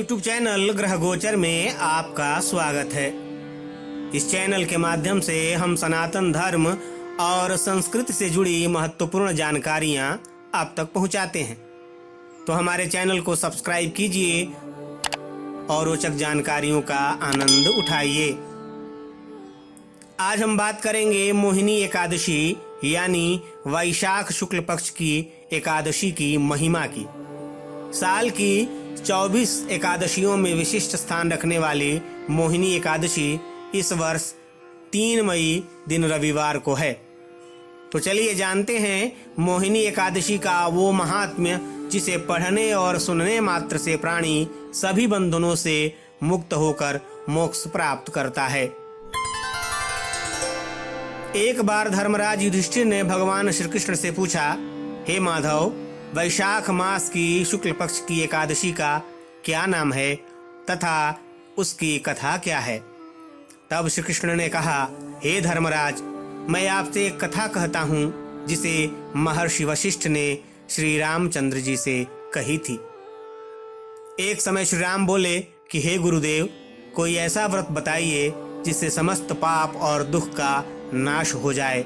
YouTube channel ग्रह गोचर में आपका स्वागत है। इस चैनल के माध्यम से हम सनातन धर्म और संस्कृति से जुड़ी महत्वपूर्ण जानकारियां आप तक पहुंचाते हैं, तो हमारे चैनल को सब्सक्राइब कीजिए और रोचक जानकारियों का आनंद उठाइए। आज हम बात करेंगे मोहिनी एकादशी यानी वैशाख शुक्ल पक्ष की एकादशी की महिमा की। साल की 24 एकादशियों में विशिष्ट स्थान रखने वाली मोहिनी एकादशी इस वर्ष 3 मई दिन रविवार को है। तो चलिए जानते हैं मोहिनी एकादशी का वो महात्म्य जिसे पढ़ने और सुनने मात्र से प्राणी सभी बंधनों से मुक्त होकर मोक्ष प्राप्त करता है। एक बार धर्मराज युधिष्ठिर ने भगवान श्री कृष्ण से पूछा, हे माधव, वैशाख मास की शुक्ल पक्ष की एकादशी का क्या नाम है तथा उसकी कथा क्या है? तब श्री कृष्ण ने कहा, हे धर्मराज, मैं आपसे एक कथा कहता हूँ जिसे महर्षि वशिष्ठ ने श्री रामचंद्र जी से कही थी। एक समय श्री राम बोले कि हे गुरुदेव, कोई ऐसा व्रत बताइए जिससे समस्त पाप और दुख का नाश हो जाए।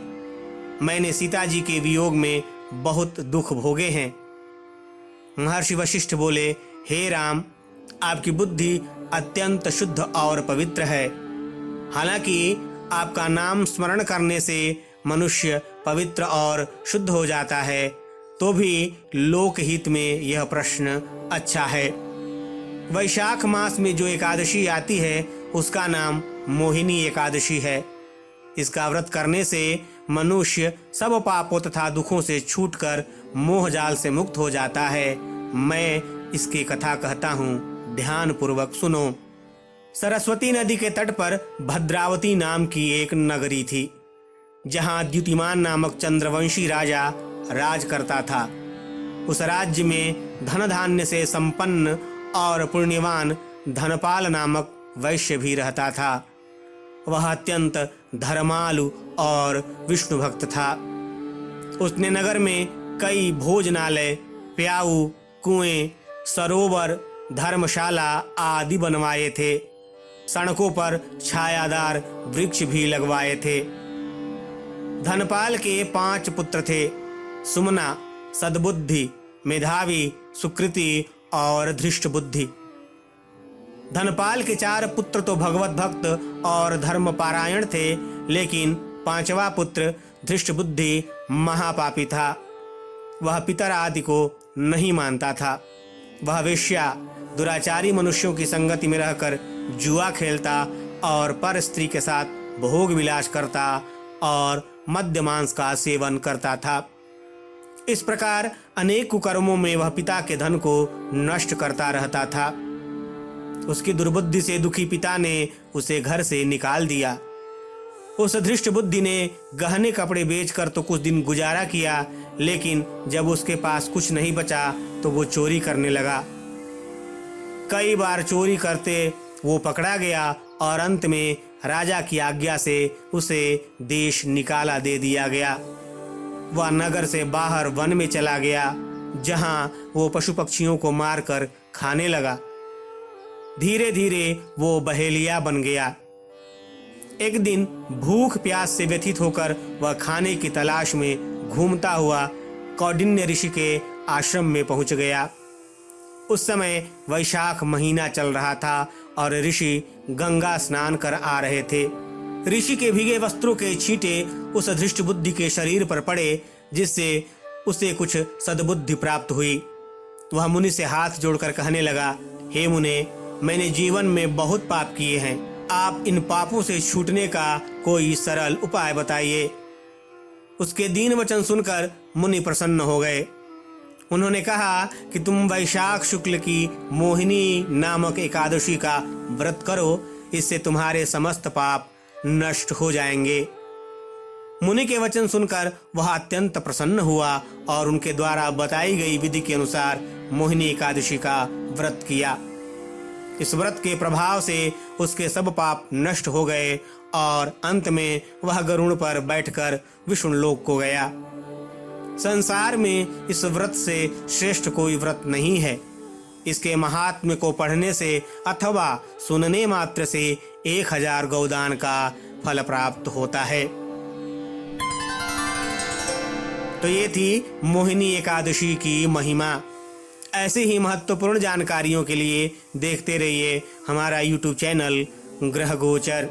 मैंने सीता जी के वियोग में बहुत दुख भोगे हैं। महर्षि वशिष्ठ बोले, हे राम, आपकी बुद्धि अत्यंत शुद्ध और पवित्र है। हालांकि आपका नाम स्मरण करने से मनुष्य पवित्र और शुद्ध हो जाता है, तो भी लोकहित में यह प्रश्न अच्छा है। वैशाख मास में जो एकादशी आती है उसका नाम मोहिनी एकादशी है। इसका व्रत करने से मनुष्य सब पापों तथा दुखों से छूटकर मोह जाल से मुक्त हो जाता है। मैं इसकी कथा कहता हूँ, ध्यान पूर्वक सुनो। सरस्वती नदी के तट पर भद्रावती नाम की एक नगरी थी, जहाँ द्युतिमान नामक चंद्रवंशी राजा राज करता था। उस राज्य में धन धान्य से संपन्न और पुण्यवान धनपाल नामक वैश्य भी रहता था। वह अत्यंत धर्मालु और विष्णु भक्त था। उसने नगर में कई भोजनालय, प्याऊ, कुएं, सरोवर, धर्मशाला आदि बनवाए थे। सड़कों पर छायादार वृक्ष भी लगवाए थे। धनपाल के 5 पुत्र थे, सुमना, सद्बुद्धि, मेधावी, सुकृति और धृष्ट बुद्धि। धनपाल के 4 पुत्र तो भगवत भक्त और धर्मपारायण थे, लेकिन 5वां पुत्र धृष्ट बुद्धि महापापी था। वह पितर आदि को नहीं मानता था। वह वेश्या, दुराचारी मनुष्यों की संगति में रहकर जुआ खेलता और पर स्त्री के साथ भोग विलास करता और मद्य मांस का सेवन करता था। इस प्रकार अनेक कुकर्मों में वह पिता के धन को नष्ट करता रहता था। उसकी दुर्बुद्धि से दुखी पिता ने उसे घर से निकाल दिया। उस धृष्ट बुद्धि ने गहने कपड़े बेचकर तो कुछ दिन गुजारा किया, लेकिन जब उसके पास कुछ नहीं बचा तो वो चोरी करने लगा। कई बार चोरी करते वो पकड़ा गया और अंत में राजा की आज्ञा से उसे देश निकाला दे दिया गया। वह नगर से बाहर वन में चला गया, जहां वो पशु पक्षियों को मारकर खाने लगा। धीरे धीरे वो बहेलिया बन गया। एक दिन भूख प्यास से व्यथित होकर वह खाने की तलाश में घूमता हुआ कौंडिन्य ऋषि के आश्रम में पहुंच गया। उस समय वैशाख महीना चल रहा था और ऋषि गंगा स्नान कर आ रहे थे। ऋषि के भीगे वस्त्रों के छींटे उस धृष्ट बुद्धि के शरीर पर पड़े, जिससे उसे कुछ सद्बुद्धि प्राप्त हुई। वह मुनि से हाथ जोड़कर कहने लगा, हे मुने, मैंने जीवन में बहुत पाप किए हैं। आप इन पापों से छूटने का कोई सरल उपाय बताइए। उसके दीन वचन सुनकर मुनि प्रसन्न हो गए। उन्होंने कहा कि तुम वैशाख शुक्ल की मोहिनी नामक एकादशी का व्रत करो, इससे तुम्हारे समस्त पाप नष्ट हो जाएंगे। मुनि के वचन सुनकर वह अत्यंत प्रसन्न हुआ और उनके द्वारा बताई गई विधि के अनुसार मोहिनी एकादशी का व्रत किया। इस व्रत के प्रभाव से उसके सब पाप नष्ट हो गए और अंत में वह गरुड़ पर बैठकर विष्णु लोक को गया। संसार में इस व्रत से श्रेष्ठ कोई व्रत नहीं है। इसके महात्म्य को पढ़ने से अथवा सुनने मात्र से 1000 गौदान का फल प्राप्त होता है। तो ये थी मोहिनी एकादशी की महिमा। ऐसे ही महत्वपूर्ण जानकारियों के लिए देखते रहिए हमारा YouTube चैनल ग्रह गोचर।